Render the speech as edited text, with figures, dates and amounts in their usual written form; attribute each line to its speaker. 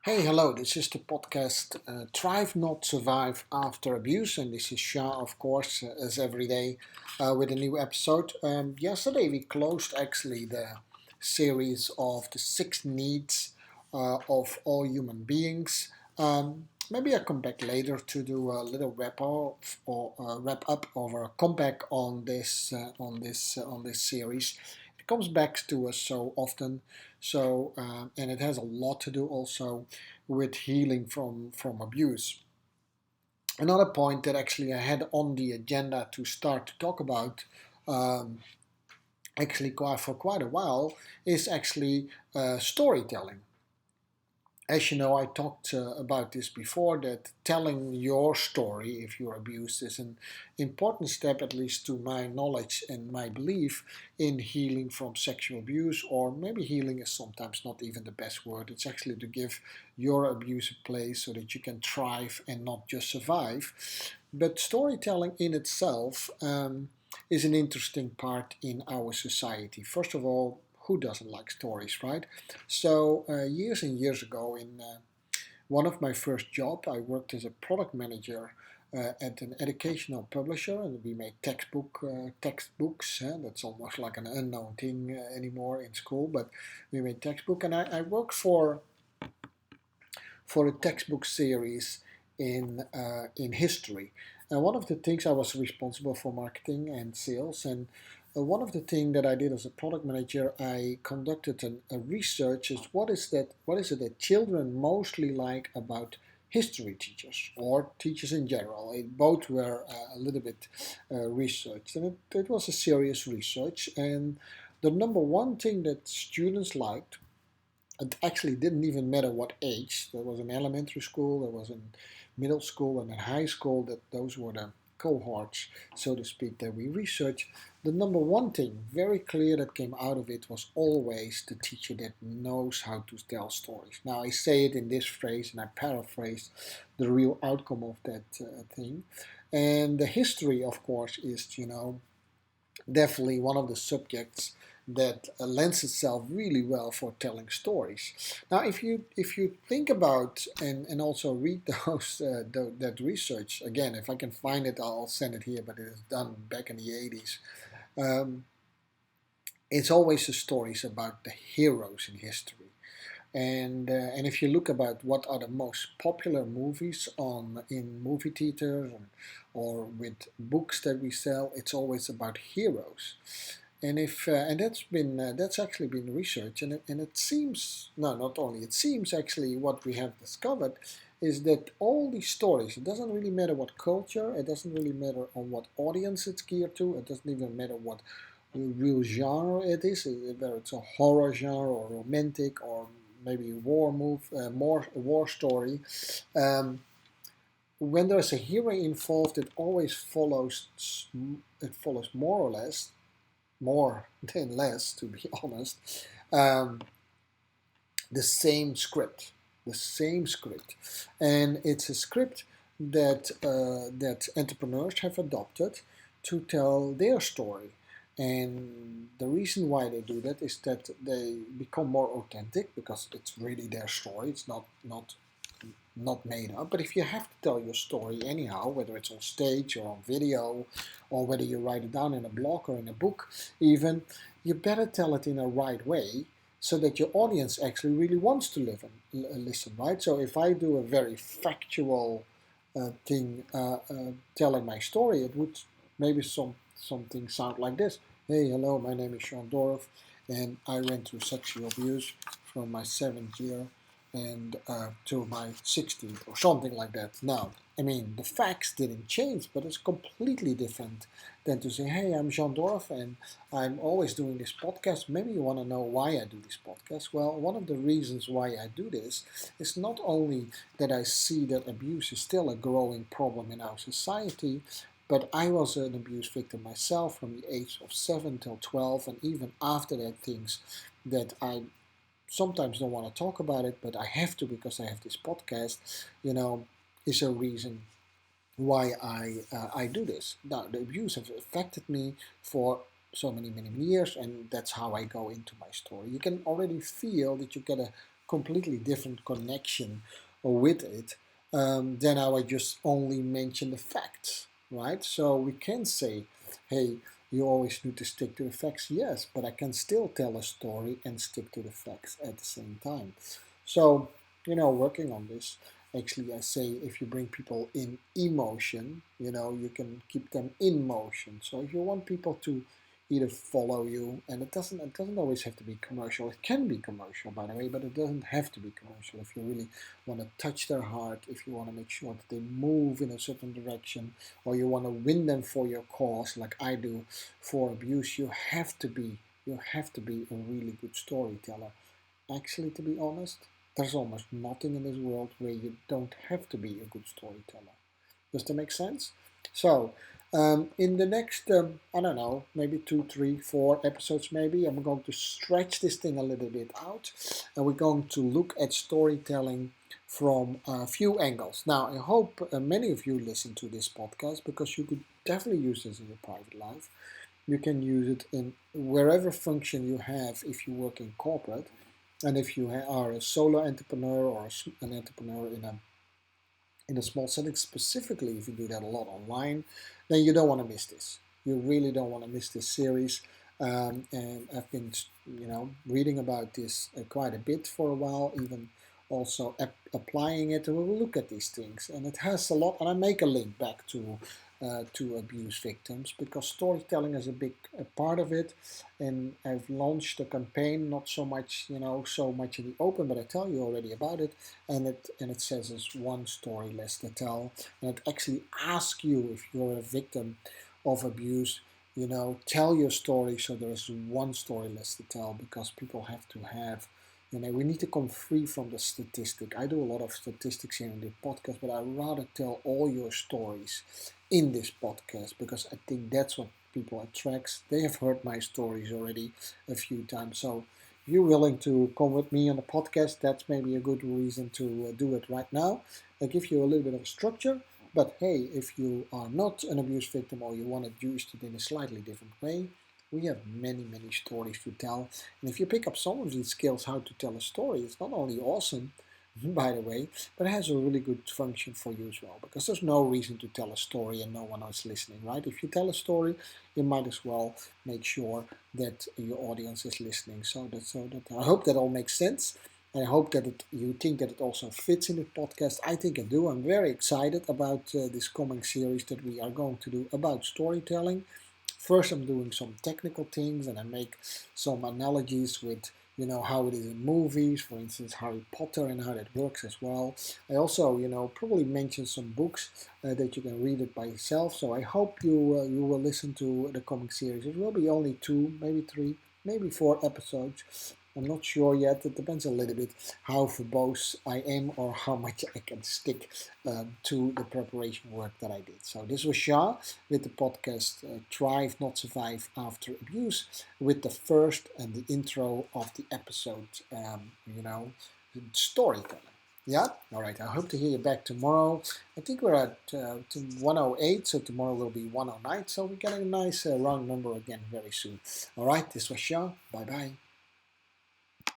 Speaker 1: Hey, hello, this is the podcast Thrive Not Survive After Abuse, and this is Shah, of course, as every day with a new episode. Yesterday we closed actually the series of the six needs of all human beings. Maybe I'll come back later to do a little wrap up or a comeback on this series. It comes back to us so often, and it has a lot to do also with healing from abuse. Another point that actually I had on the agenda to start to talk about, um, for quite a while, is actually storytelling. As you know, I talked about this before, that telling your story if you're abused is an important step, at least to my knowledge and my belief, in healing from sexual abuse. Or maybe healing is sometimes not even the best word. It's actually to give your abuse a place so that you can thrive and not just survive. But storytelling in itself is an interesting part in our society. First of all, who doesn't like stories, right? So years and years ago, in one of my first jobs, I worked as a product manager at an educational publisher, and we made textbooks. That's almost like an unknown thing anymore in school, but we made textbook, and I worked for a textbook series in history. And one of the things I was responsible for marketing and sales, and one of the things that I did as a product manager, I conducted a research. Is what is that? What is it that children mostly like about history teachers or teachers in general? Both were a little bit researched, and it was a serious research. And the number one thing that students liked, it actually didn't even matter what age. There was in elementary school, there was in middle school, and in high school. That those were the cohorts, so to speak, that we researched. The number one thing, very clear, that came out of it was always the teacher that knows how to tell stories. Now I say it in this phrase, and I paraphrase the real outcome of that thing. And the history, of course, is definitely one of the subjects that lends itself really well for telling stories. Now, if you think about and also read those that research again, if I can find it, I'll send it here. But it is done back in the 80s. Um, it's always the stories about the heroes in history. And if you look about what are the most popular movies on in movie theaters or with books that we sell, it's always about heroes. And that's actually been researched, and it seems, no, not only it seems, actually what we have discovered is that all these stories, it doesn't really matter what culture, it doesn't really matter on what audience it's geared to, it doesn't even matter what real genre it is, whether it's a horror genre or romantic or maybe more war story. Um, when there's a hero involved, it always follows. It follows more or less, more than less, to be honest, um, the same script, the same script, and it's a script that entrepreneurs have adopted to tell their story. And the reason why they do that is that they become more authentic because it's really their story. It's not made up. But if you have to tell your story anyhow, whether it's on stage or on video, or whether you write it down in a blog or in a book, even, you better tell it in a right way so that your audience actually really wants to listen, right? So if I do a very factual thing, telling my story, it would maybe something sound like this. Hey, hello, my name is Sean Dorff, and I went through sexual abuse from my 7th year and to my 16th or something like that. Now, I mean, the facts didn't change, but it's completely different than to say, hey, I'm Jean Dorff and I'm always doing this podcast. Maybe you want to know why I do this podcast. Well, one of the reasons why I do this is not only that I see that abuse is still a growing problem in our society, but I was an abuse victim myself from the age of 7 till 12, and even after that, things that I sometimes don't want to talk about it, but I have to because I have this podcast, you know, is a reason why I do this. Now, the abuse has affected me for so many years, and that's how I go into my story. You can already feel that you get a completely different connection with it than how I just only mention the facts, right? So we can say, hey, you always need to stick to the facts, yes, but I can still tell a story and stick to the facts at the same time. So, working on this, actually, I say if you bring people in emotion, you can keep them in motion. So if you want people to either follow you, and it doesn't always have to be commercial. It can be commercial, by the way, but it doesn't have to be commercial. If you really want to touch their heart, if you want to make sure that they move in a certain direction, or you want to win them for your cause, like I do for abuse, you have to be a really good storyteller. Actually, to be honest, there's almost nothing in this world where you don't have to be a good storyteller. Does that make sense? So, in the next, I don't know, maybe 2, 3, 4 episodes, maybe, I'm going to stretch this thing a little bit out, and we're going to look at storytelling from a few angles. Now, I hope many of you listen to this podcast because you could definitely use this in your private life. You can use it in wherever function you have if you work in corporate, and if you are a solo entrepreneur or an entrepreneur in a small setting, specifically if you do that a lot online, then you don't want to miss this. You really don't want to miss this series. And I've been, reading about this quite a bit for a while, even also applying it. And we will look at these things, and it has a lot. And I make a link back to abuse victims because storytelling is a big part of it. And I've launched a campaign, not so much, so much in the open, but I tell you already about it, and it says it's one story less to tell, and it actually asks you if you're a victim of abuse, tell your story so there is one story less to tell because people have to have. We need to come free from the statistic. I do a lot of statistics here in the podcast, but I rather tell all your stories in this podcast because I think that's what people attracts. They have heard my stories already a few times. So if you're willing to come with me on the podcast, that's maybe a good reason to do it right now. I give you a little bit of structure. But hey, if you are not an abuse victim or you want to use it in a slightly different way, we have many, many stories to tell. And if you pick up some of these skills, how to tell a story, it's not only awesome, by the way, but it has a really good function for you as well. Because there's no reason to tell a story and no one else listening, right? If you tell a story, you might as well make sure that your audience is listening. So that I hope that all makes sense. I hope that you think that it also fits in the podcast. I think I do. I'm very excited about this coming series that we are going to do about storytelling. First, I'm doing some technical things, and I make some analogies with how it is in movies, for instance, Harry Potter, and how that works as well. I also probably mention some books that you can read it by yourself. So I hope you will listen to the coming series. It will be only 2, maybe 3, maybe 4 episodes. I'm not sure yet. It depends a little bit how verbose I am or how much I can stick to the preparation work that I did. So this was Shah with the podcast Thrive Not Survive After Abuse, with the first and the intro of the episode, storytelling. Yeah? All right. I hope to hear you back tomorrow. I think we're at 108, so tomorrow will be 109. So we're getting a nice round number again very soon. All right. This was Shah. Bye bye.